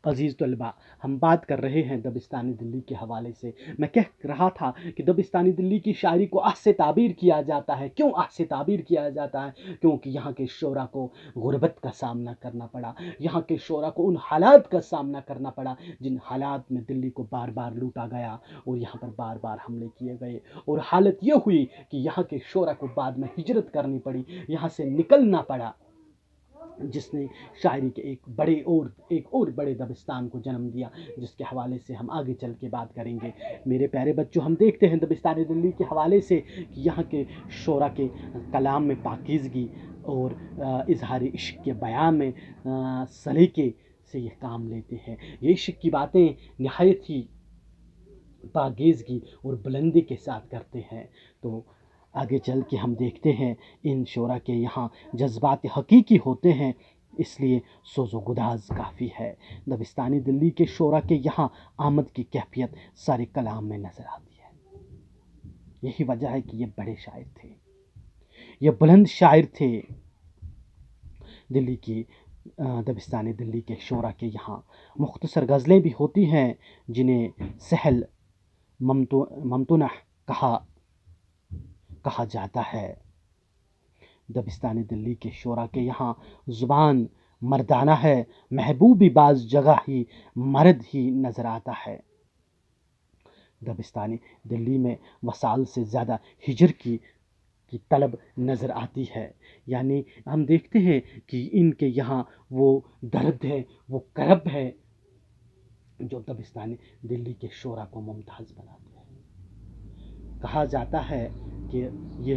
عزیز طلباء، ہم بات کر رہے ہیں دبستانی دلی کے حوالے سے۔ میں کہہ رہا تھا کہ دبستانی دلی کی شاعری کو آہ سے تعبیر کیا جاتا ہے۔ کیوں آہ سے تعبیر کیا جاتا ہے؟ کیونکہ یہاں کے شعراء کو غربت کا سامنا کرنا پڑا، یہاں کے شعراء کو ان حالات کا سامنا کرنا پڑا جن حالات میں دلی کو بار بار لوٹا گیا اور یہاں پر بار بار حملے کیے گئے، اور حالت یہ ہوئی کہ یہاں کے شعراء کو بعد میں ہجرت کرنی پڑی، یہاں سے نکلنا پڑا، جس نے شاعری کے ایک اور بڑے دبستان کو جنم دیا، جس کے حوالے سے ہم آگے چل کے بات کریں گے۔ میرے پیارے بچوں، ہم دیکھتے ہیں دبستان دلی کے حوالے سے کہ یہاں کے شعراء کے کلام میں پاکیزگی اور اظہار عشق کے بیان میں سلیقے سے یہ کام لیتے ہیں۔ یہ عشق کی باتیں نہایت ہی پاکیزگی اور بلندی کے ساتھ کرتے ہیں۔ تو آگے چل کے ہم دیکھتے ہیں ان شعراء کے یہاں جذبات حقیقی ہوتے ہیں، اس لیے سوز و گداز کافی ہے۔ دبستانی دلی کے شعراء کے یہاں آمد کی کیفیت سارے کلام میں نظر آتی ہے۔ یہی وجہ ہے کہ یہ بڑے شاعر تھے، یہ بلند شاعر تھے۔ دلی کی دبستانی دلی کے شعراء کے یہاں مختصر غزلیں بھی ہوتی ہیں جنہیں سہل ممتنع کہا جاتا ہے۔ دبستانی دلی کے شعراء کے یہاں زبان مردانہ ہے، محبوب بھی بعض جگہ ہی مرد ہی نظر آتا ہے۔ دبستانی دلی میں وسائل سے زیادہ ہجر کی طلب نظر آتی ہے، یعنی ہم دیکھتے ہیں کہ ان کے یہاں وہ درد ہے، وہ کرب ہے جو دبستانی دلی کے شعراء کو ممتاز بناتے ہیں۔ کہا جاتا ہے کہ یہ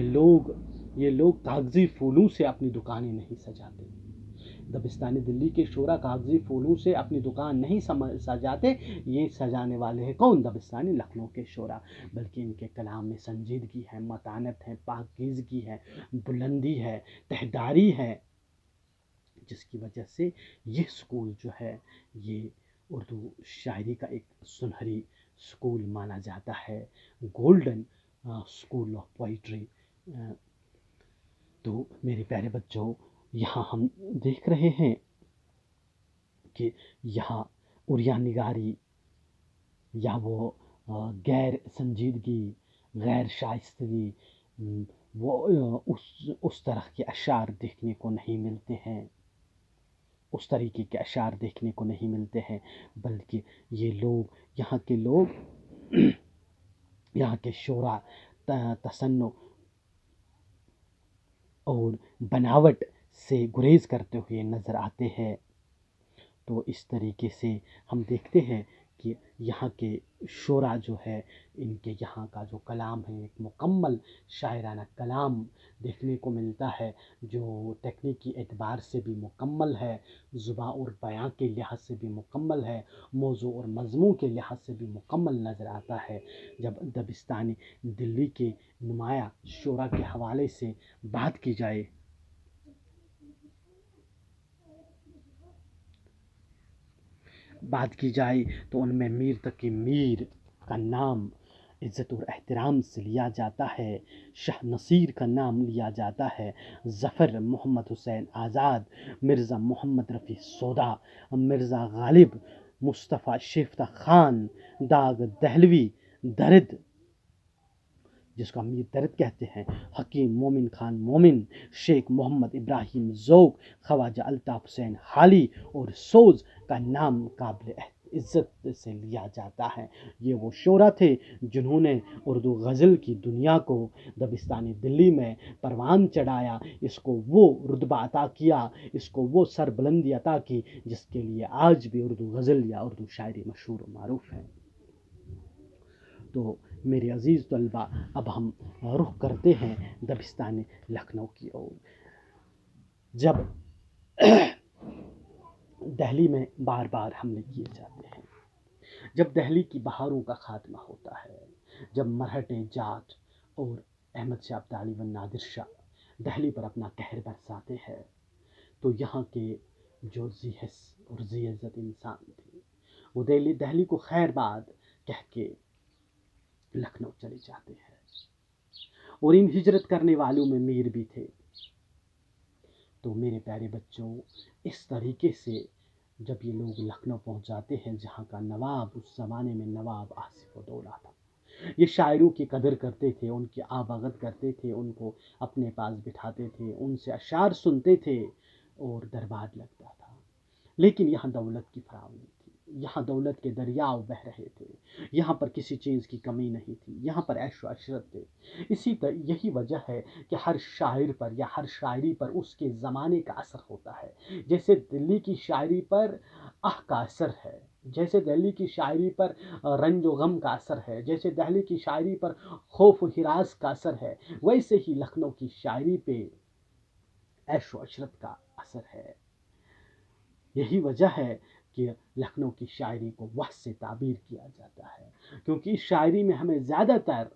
لوگ کاغذی پھولوں سے اپنی دکانیں نہیں سجاتے۔ دبستانی دلی کے شعراء کاغذی پھولوں سے اپنی دکان نہیں سجاتے۔ یہ سجانے والے ہیں کون؟ دبستانی لکھنؤ کے شعراء۔ بلکہ ان کے کلام میں سنجیدگی ہے، متانت ہے، پاکیزگی ہے، بلندی ہے، تہداری ہے، جس کی وجہ سے یہ سکول جو ہے یہ اردو شاعری کا ایک سنہری سکول مانا جاتا ہے، گولڈن سکول آف پوئٹری۔ تو میرے پیارے بچوں، یہاں ہم دیکھ رہے ہیں کہ یہاں عریاں نگاری یا وہ غیر سنجیدگی، غیر شائستگی، وہ اس طرح کے اشعار دیکھنے کو نہیں ملتے ہیں، اس طریقے کے اشعار دیکھنے کو نہیں ملتے ہیں، بلکہ یہاں کے شعراء تصنع اور بناوٹ سے گریز کرتے ہوئے نظر آتے ہیں۔ تو اس طریقے سے ہم دیکھتے ہیں کہ یہاں کے شعراء جو ہے، ان کے یہاں کا جو کلام ہے ایک مکمل شاعرانہ کلام دیکھنے کو ملتا ہے، جو تکنیکی اعتبار سے بھی مکمل ہے، زبان اور بیان کے لحاظ سے بھی مکمل ہے، موضوع اور مضمون کے لحاظ سے بھی مکمل نظر آتا ہے۔ جب دبستانی دلی کے نمایاں شعراء کے حوالے سے بات کی جائے تو ان میں میر تقی میر کا نام عزت اور احترام سے لیا جاتا ہے، شاہ نصیر کا نام لیا جاتا ہے، ظفر محمد حسین آزاد، مرزا محمد رفیع سودا، مرزا غالب، مصطفیٰ شیفتہ خان، داغ دہلوی، درد جس کو امیر درد کہتے ہیں، حکیم مومن خان مومن، شیخ محمد ابراہیم ذوق، خواجہ الطاف حسین حالی اور سوز کا نام قابل عزت سے لیا جاتا ہے۔ یہ وہ شعراء تھے جنہوں نے اردو غزل کی دنیا کو دبستانی دلی میں پروان چڑھایا، اس کو وہ رتبہ عطا کیا، اس کو وہ سربلندی عطا کی جس کے لیے آج بھی اردو غزل یا اردو شاعری مشہور و معروف ہے۔ تو میرے عزیز طلباء، اب ہم رخ کرتے ہیں دبستانی لکھنؤ کی اور۔ جب دہلی میں بار بار حملے کیے جاتے ہیں، جب دہلی کی بہاروں کا خاتمہ ہوتا ہے، جب مرہٹے جاٹ اور احمد شاہ ابدالی و نادر شاہ دہلی پر اپنا قہر برساتے ہیں، تو یہاں کے جو ذی حس اور ذی عزت انسان تھے وہ دہلی کو خیر باد کہہ کے لکھنؤ چلے جاتے ہیں، اور ان ہجرت کرنے والوں میں میر بھی تھے۔ تو میرے پیارے بچوں، اس طریقے سے جب یہ لوگ لکھنؤ پہنچ جاتے ہیں جہاں کا نواب اس زمانے میں نواب آصف الدولہ تھا، یہ شاعروں کی قدر کرتے تھے، ان کی آباغت کرتے تھے، ان کو اپنے پاس بٹھاتے تھے، ان سے اشعار سنتے تھے اور دربار لگتا تھا۔ لیکن یہاں دولت کی فراوانی تھی، یہاں دولت کے دریاؤ بہہ رہے تھے، یہاں پر کسی چیز کی کمی نہیں تھی، یہاں پر عیش و عشرت تھے۔ یہی وجہ ہے کہ ہر شاعر پر یا ہر شاعری پر اس کے زمانے کا اثر ہوتا ہے۔ جیسے دلی کی شاعری پر کا اثر ہے، جیسے دہلی کی شاعری پر رنج و غم کا اثر ہے، جیسے دہلی کی شاعری پر خوف و ہراس کا اثر ہے، ویسے ہی لکھنؤ کی شاعری پہ عیش و عشرت کا اثر ہے۔ یہی وجہ ہے کہ لکھنؤ کی شاعری کو وحش سے تعبیر کیا جاتا ہے، کیونکہ اس شاعری میں ہمیں زیادہ تر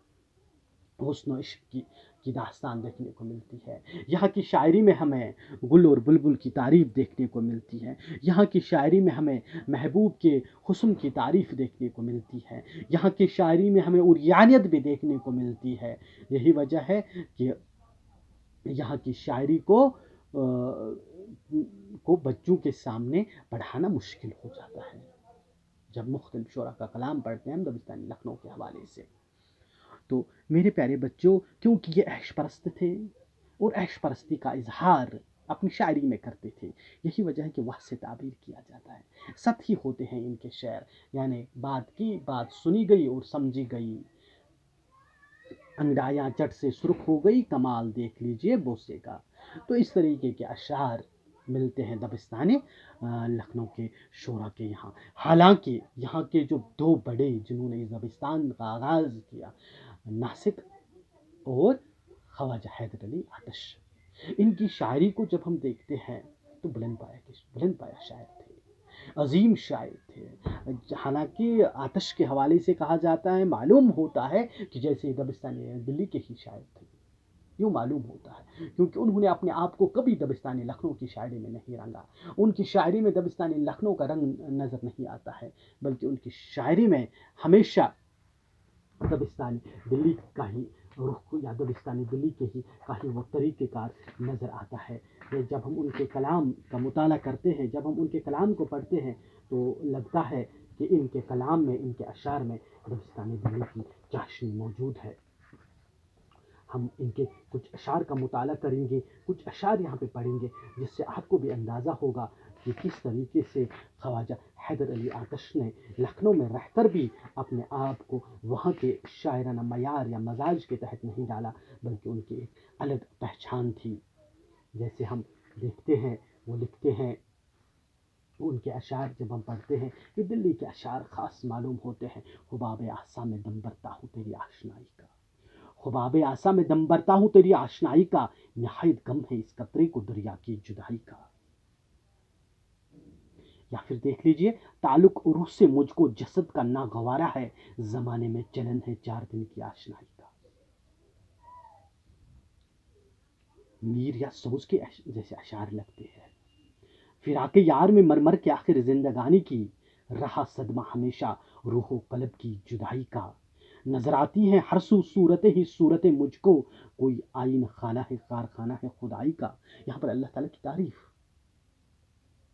حسن و عشق کی داستان دیکھنے کو ملتی ہے۔ یہاں کی شاعری میں ہمیں گل اور بلبل کی تعریف دیکھنے کو ملتی ہے، یہاں کی شاعری میں ہمیں محبوب کے حسن کی تعریف دیکھنے کو ملتی ہے، یہاں کی شاعری میں ہمیں عریانیت بھی دیکھنے کو ملتی ہے۔ یہی وجہ ہے کہ یہاں کی شاعری کو بچوں کے سامنے پڑھانا مشکل ہو جاتا ہے جب مختلف شعراء کا کلام پڑھتے ہیں ہم دبستانی لکھنؤ کے حوالے سے۔ تو میرے پیارے بچوں، کیونکہ یہ عیش پرست تھے اور عیش پرستی کا اظہار اپنی شاعری میں کرتے تھے، یہی وجہ ہے کہ وحش سے تعبیر کیا جاتا ہے۔ سطحی ہوتے ہیں ان کے شعر، یعنی بات کی بات سنی گئی اور سمجھی گئی، انگڑائیاں چٹ سے سرخ ہو گئی، کمال دیکھ لیجئے بوسے کا۔ تو اس طریقے کے اشعار ملتے ہیں دبستانی لکھنؤ کے شعراء کے یہاں۔ حالانکہ یہاں کے جو دو بڑے جنہوں نے اس دبستان کا آغاز کیا، ناسک اور خواجہ حیدر علی آتش، ان کی شاعری کو جب ہم دیکھتے ہیں تو بلند پایہ شاعر تھے، عظیم شاعر تھے۔ حالانکہ آتش کے حوالے سے کہا جاتا ہے، معلوم ہوتا ہے کہ جیسے دبستانی دلی کے ہی شاعر تھے، یوں معلوم ہوتا ہے، کیونکہ انہوں نے اپنے آپ کو کبھی دبستانی لکھنؤ کی شاعری میں نہیں رنگا۔ ان کی شاعری میں دبستانی لکھنؤ کا رنگ نظر نہیں آتا ہے، بلکہ ان کی شاعری میں ہمیشہ دبستانی دلی کا ہی رخ یا دبستانی دلی کے ہی کا ہی وہ طریقہ کار نظر آتا ہے۔ جب ہم ان کے کلام کا مطالعہ کرتے ہیں، جب ہم ان کے کلام کو پڑھتے ہیں تو لگتا ہے کہ ان کے کلام میں، ان کے اشعار میں دبستانی دلی کی چاشنی موجود ہے۔ ہم ان کے کچھ اشعار کا مطالعہ کریں گے، کچھ اشعار یہاں پہ پڑھیں گے، جس سے آپ کو بھی اندازہ ہوگا کہ کس طریقے سے خواجہ حیدر علی آتش نے لکھنؤ میں رہ کر بھی اپنے آپ کو وہاں کے شاعرانہ معیار یا مزاج کے تحت نہیں ڈالا، بلکہ ان کی ایک الگ پہچان تھی۔ جیسے ہم دیکھتے ہیں، وہ لکھتے ہیں، ان کے اشعار جب ہم پڑھتے ہیں، یہ دلی کے اشعار خاص معلوم ہوتے ہیں۔ حباب آسا میں دم برتا ہوں تیری آشنائی کا، حباب آسا میں دم برتا ہوں تیری آشنائی کا، نہایت غم ہے اس قطرے کو دریا کی جدائی کا۔ یا پھر دیکھ لیجئے، تعلق روح سے مجھ کو جسد کا ناگوارا ہے، زمانے میں چلن ہے 4 دن کی آشنائی کا۔ میر یا سوز کے جیسے اشعار لگتے ہیں۔ فراق یار میں مرمر کے آخر زندگانی کی، رہا صدمہ ہمیشہ روح و قلب کی جدائی کا۔ نظر آتی ہے ہر سو صورتیں ہی صورتیں مجھ کو، کوئی آئین خانہ ہے کارخانہ ہے خدائی کا۔ یہاں پر اللہ تعالیٰ کی تعریف،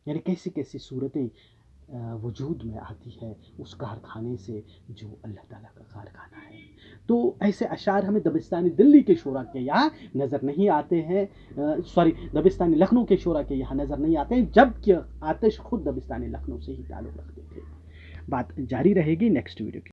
یعنی کیسی کیسی صورتیں وجود میں آتی ہے اس کارخانے سے جو اللہ تعالیٰ کا کارخانہ ہے۔ تو ایسے اشعار ہمیں دبستانی دلی کے شعراء کے یہاں نظر نہیں آتے ہیں، دبستانی لکھنؤ کے شعراء کے یہاں نظر نہیں آتے ہیں، جبکہ آتش خود دبستانی لکھنؤ سے ہی تعلق رکھتے تھے۔ بات جاری رہے گی نیکسٹ ویڈیو کی۔